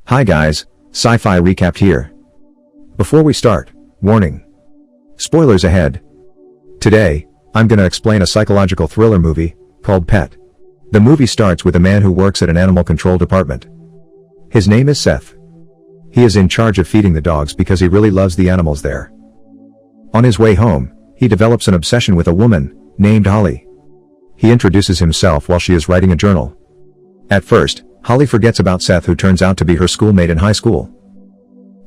Hi guys, Sci-Fi Recap here. Before we start, warning. Spoilers ahead. Today, I'm gonna explain a psychological thriller movie, called Pet. The movie starts with a man who works at an animal control department. His name is Seth. He is in charge of feeding the dogs because he really loves the animals there. On his way home, he develops an obsession with a woman, named Holly. He introduces himself while she is writing a journal. At first, Holly forgets about Seth, who turns out to be her schoolmate in high school.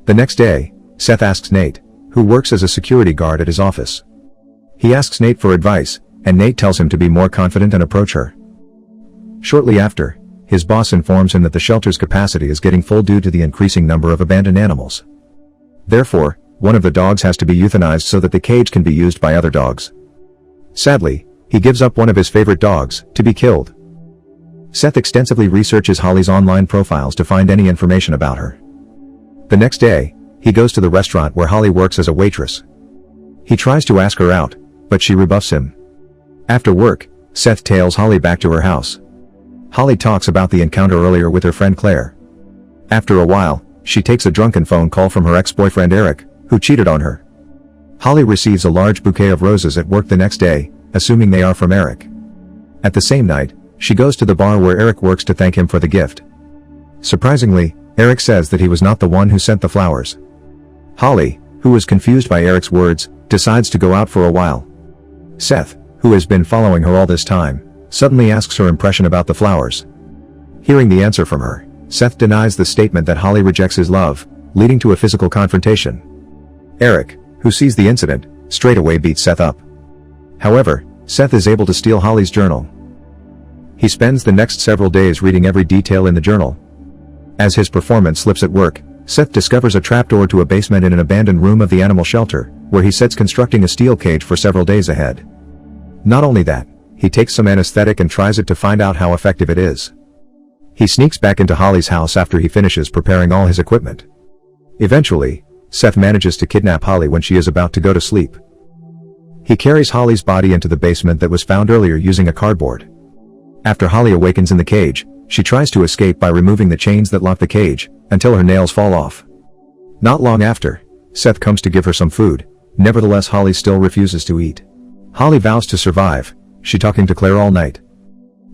The next day, Seth asks Nate, who works as a security guard at his office. He asks Nate for advice, and Nate tells him to be more confident and approach her. Shortly after, his boss informs him that the shelter's capacity is getting full due to the increasing number of abandoned animals. Therefore, one of the dogs has to be euthanized so that the cage can be used by other dogs. Sadly, he gives up one of his favorite dogs to be killed. Seth extensively researches Holly's online profiles to find any information about her. The next day, he goes to the restaurant where Holly works as a waitress. He tries to ask her out, but she rebuffs him. After work, Seth tails Holly back to her house. Holly talks about the encounter earlier with her friend Claire. After a while, she takes a drunken phone call from her ex-boyfriend Eric, who cheated on her. Holly receives a large bouquet of roses at work the next day, assuming they are from Eric. At the same night, she goes to the bar where Eric works to thank him for the gift. Surprisingly, Eric says that he was not the one who sent the flowers. Holly, who is confused by Eric's words, decides to go out for a while. Seth, who has been following her all this time, suddenly asks her impression about the flowers. Hearing the answer from her, Seth denies the statement that Holly rejects his love, leading to a physical confrontation. Eric, who sees the incident, straight away beats Seth up. However, Seth is able to steal Holly's journal. He spends the next several days reading every detail in the journal. As his performance slips at work, Seth discovers a trapdoor to a basement in an abandoned room of the animal shelter, where he sets constructing a steel cage for several days ahead. Not only that, he takes some anesthetic and tries it to find out how effective it is. He sneaks back into Holly's house after he finishes preparing all his equipment. Eventually, Seth manages to kidnap Holly when she is about to go to sleep. He carries Holly's body into the basement that was found earlier using a cardboard. After Holly awakens in the cage, she tries to escape by removing the chains that lock the cage, until her nails fall off. Not long after, Seth comes to give her some food. Nevertheless, Holly still refuses to eat. Holly vows to survive, she talking to Claire all night.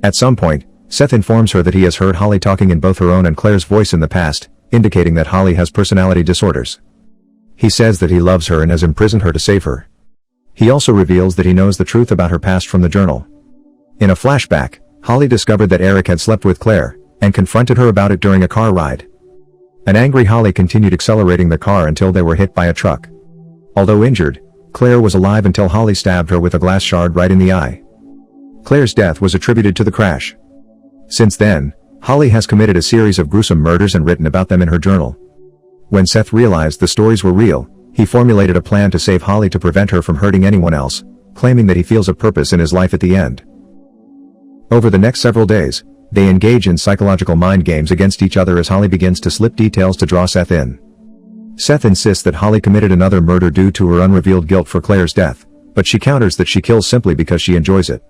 At some point, Seth informs her that he has heard Holly talking in both her own and Claire's voice in the past, indicating that Holly has personality disorders. He says that he loves her and has imprisoned her to save her. He also reveals that he knows the truth about her past from the journal. In a flashback, Holly discovered that Eric had slept with Claire, and confronted her about it during a car ride. An angry Holly continued accelerating the car until they were hit by a truck. Although injured, Claire was alive until Holly stabbed her with a glass shard right in the eye. Claire's death was attributed to the crash. Since then, Holly has committed a series of gruesome murders and written about them in her journal. When Seth realized the stories were real, he formulated a plan to save Holly to prevent her from hurting anyone else, claiming that he feels a purpose in his life at the end. Over the next several days, they engage in psychological mind games against each other as Holly begins to slip details to draw Seth in. Seth insists that Holly committed another murder due to her unrevealed guilt for Claire's death, but she counters that she kills simply because she enjoys it.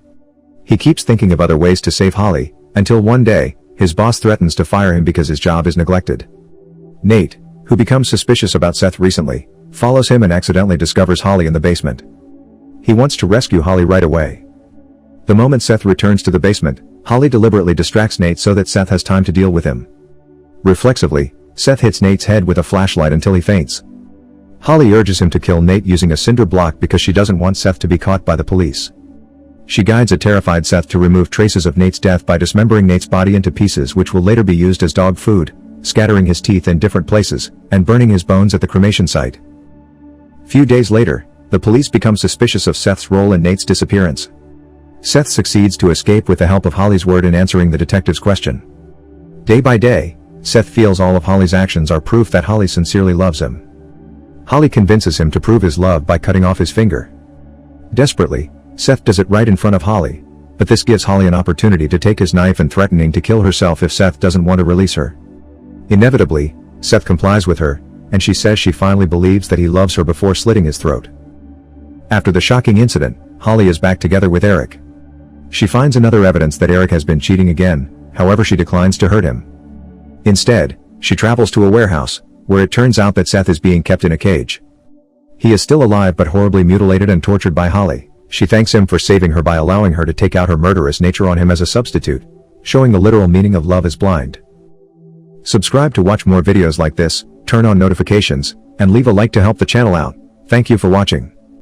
He keeps thinking of other ways to save Holly, until one day, his boss threatens to fire him because his job is neglected. Nate, who becomes suspicious about Seth recently, follows him and accidentally discovers Holly in the basement. He wants to rescue Holly right away. The moment Seth returns to the basement, Holly deliberately distracts Nate so that Seth has time to deal with him. Reflexively, Seth hits Nate's head with a flashlight until he faints. Holly urges him to kill Nate using a cinder block because she doesn't want Seth to be caught by the police. She guides a terrified Seth to remove traces of Nate's death by dismembering Nate's body into pieces which will later be used as dog food, scattering his teeth in different places, and burning his bones at the cremation site. Few days later, the police become suspicious of Seth's role in Nate's disappearance. Seth succeeds to escape with the help of Holly's word in answering the detective's question. Day by day, Seth feels all of Holly's actions are proof that Holly sincerely loves him. Holly convinces him to prove his love by cutting off his finger. Desperately, Seth does it right in front of Holly, but this gives Holly an opportunity to take his knife and threatening to kill herself if Seth doesn't want to release her. Inevitably, Seth complies with her, and she says she finally believes that he loves her before slitting his throat. After the shocking incident, Holly is back together with Eric. She finds another evidence that Eric has been cheating again, however she declines to hurt him. Instead, She travels to a warehouse, where it turns out that Seth is being kept in a cage. He is still alive but horribly mutilated and tortured by Holly. She thanks him for saving her by allowing her to take out her murderous nature on him as a substitute, showing the literal meaning of love is blind. Subscribe to watch more videos like this, turn on notifications, and leave a like to help the channel out. Thank you for watching.